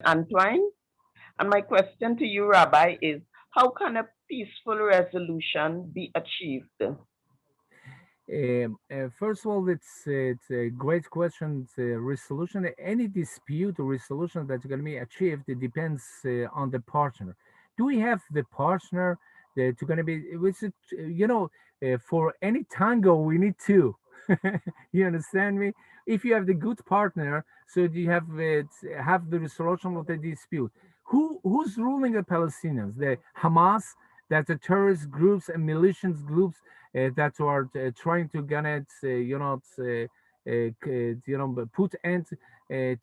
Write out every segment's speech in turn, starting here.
Antoine. And my question to you, Rabbi, is how can a peaceful resolution be achieved? First of all, it's a great question. Resolution, any dispute or resolution that's going to be achieved, it depends on the partner. Do we have the partner that going to be, which is, for any tango, we need two. You understand me? If you have the good partner, so you have the resolution of the dispute. Who's ruling the Palestinians? The Hamas, that the terrorist groups and militias groups that are trying to get put end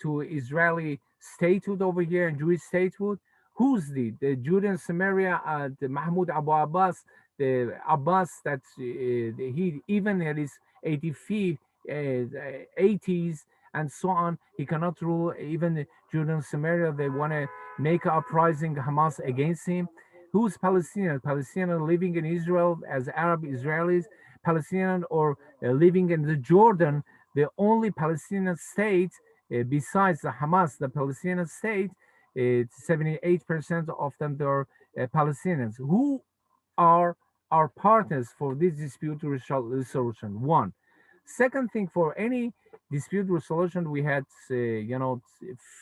to Israeli statehood over here and Jewish statehood. Who's the Judean Samaria, the Mahmoud Abu Abbas, the Abbas that he even at his 85, 80s and so on, he cannot rule even Judean Samaria. They want to make an uprising Hamas against him. Who's Palestinian? Palestinian living in Israel as Arab Israelis, Palestinian or living in the Jordan, the only Palestinian state besides the Hamas, the Palestinian state, 78% of them are Palestinians. Who are our partners for this dispute resolution? One. Second thing, for any dispute resolution, we had,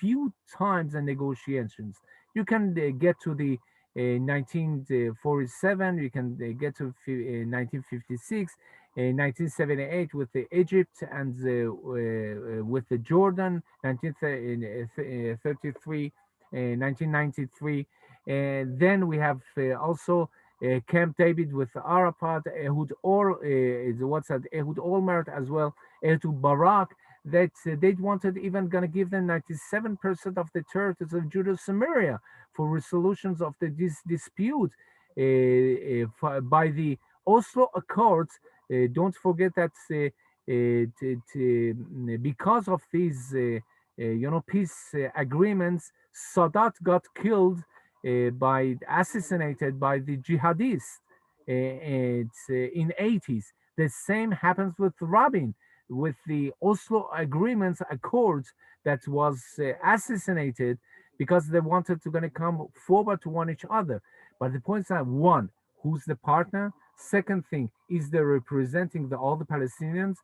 few times and negotiations. You can get to the 1947, you can get to 1956, 1978 with the Egypt and with the Jordan, 1933, 1993. And then we have also Camp David with Arafat, what's that? Ehud Olmert as well, Ehud Barak. That they wanted even going to give them 97% of the territories of Judah Samaria for resolutions of this dispute by the Oslo Accords. Don't forget that because of these, peace agreements, Sadat got killed assassinated by the jihadists in 80s. The same happens with Rabin, with the Oslo agreements accords that was assassinated because they wanted to going to come forward to one each other. But the point is that one, who's the partner? Second thing, is they representing all the Palestinians?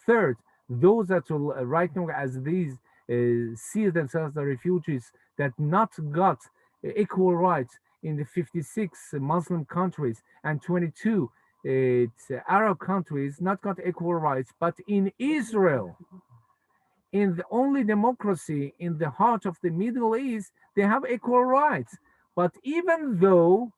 Third, those that will right now as these see themselves the refugees that not got equal rights in the 56 Muslim countries and 22 Arab countries not got equal rights, but in Israel, in the only democracy in the heart of the Middle East, they have equal rights. But even though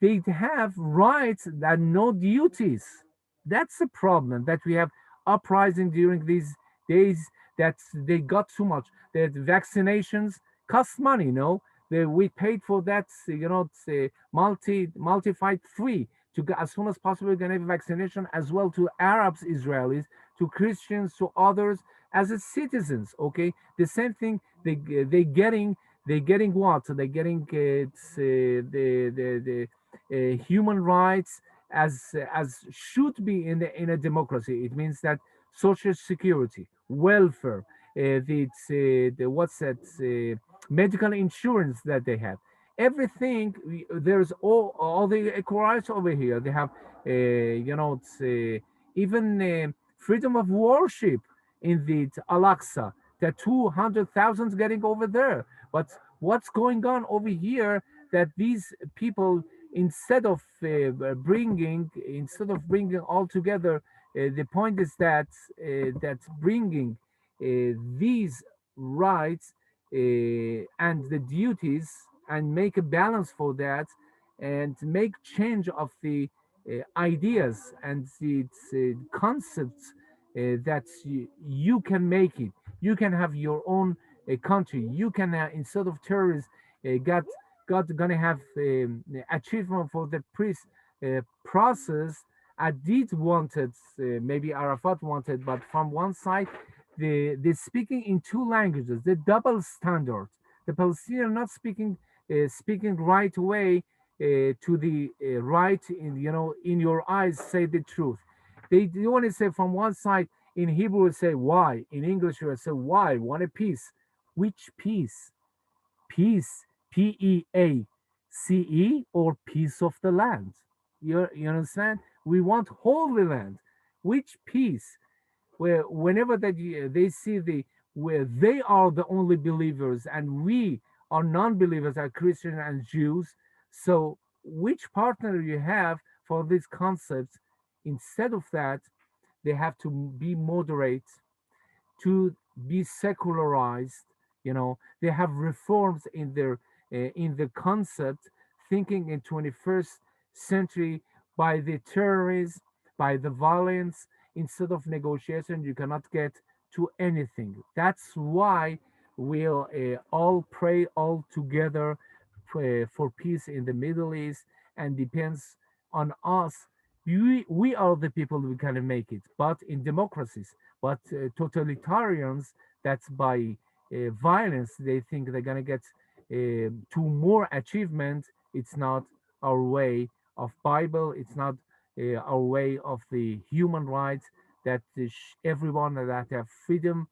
they have rights that no duties, that's the problem that we have uprising during these days that they got too much. That vaccinations cost money, no? We paid for that, it's a multi-fight free to go as soon as possible, gonna have vaccination as well to Arabs, Israelis, to Christians, to others as a citizens. Okay, the same thing they getting what? So they're getting the human rights as should be in a democracy. It means that social security, welfare, the what's that? Medical insurance that they have. Everything there's all the equal rights over here. They have, it's even freedom of worship in the Al-Aqsa. There are 200,000 getting over there. But what's going on over here that these people instead of bringing all together, the point is that bringing these rights and the duties and make a balance for that and make change of the ideas and the concepts that you can make it. You can have your own country. You can instead of terrorists got gonna have achievement for the peace process. Adid wanted, maybe Arafat wanted, but from one side, the speaking in two languages, the double standard. The Palestinians not speaking right away to the right in your eyes say the truth. They want to say from one side in Hebrew say why, in English you say why, want a peace. Which peace? peace, PEACE, or peace of the land. You understand? We want holy land. Which peace? Where whenever that they see where they are the only believers and we are non-believers, are Christian and Jews. So which partner you have for these concepts? Instead of that, they have to be moderate, to be secularized. They have reforms in the concept, thinking in 21st century by the terrorism, by the violence. Instead of negotiation, you cannot get to anything. That's why we'll all pray all together for peace in the Middle East, and depends on us. We are the people who can make it, but in democracies. But totalitarians, that's by violence, they think they're going to get to more achievement. It's not our way of Bible. It's not our way of the human rights, that everyone that have freedom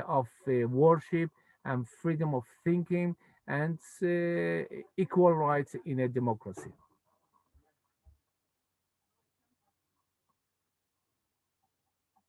of worship and freedom of thinking, and equal rights in a democracy.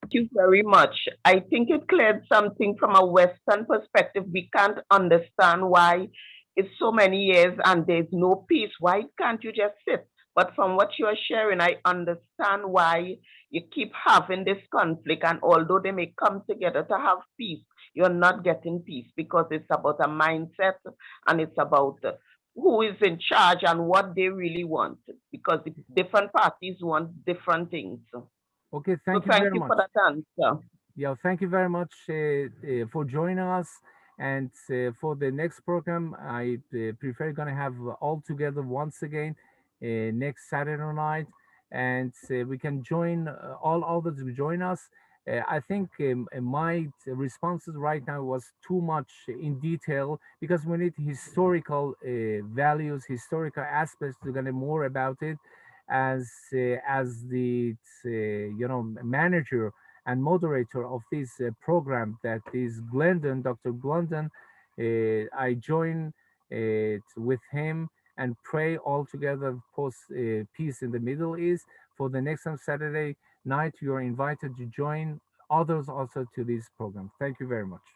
Thank you very much. I think it cleared something from a Western perspective. We can't understand why it's so many years and there's no peace. Why can't you just sit? But from what you're sharing, I understand why you keep having this conflict. And although they may come together to have peace, you're not getting peace because it's about a mindset and it's about who is in charge and what they really want. Because the different parties want different things. Okay, So thank you thank very you much. for that answer. Yeah, thank you very much for joining us. And for the next program, I prefer gonna have all together once again next Saturday night, and we can join all others to join us. I think my responses right now was too much in detail, because we need historical values, historical aspects to get more about it. As the manager and moderator of this program, that is Glendon, Dr. Glendon. I join with him and pray all together post peace in the Middle East. For the next Saturday night, you are invited to join others also to this program. Thank you very much.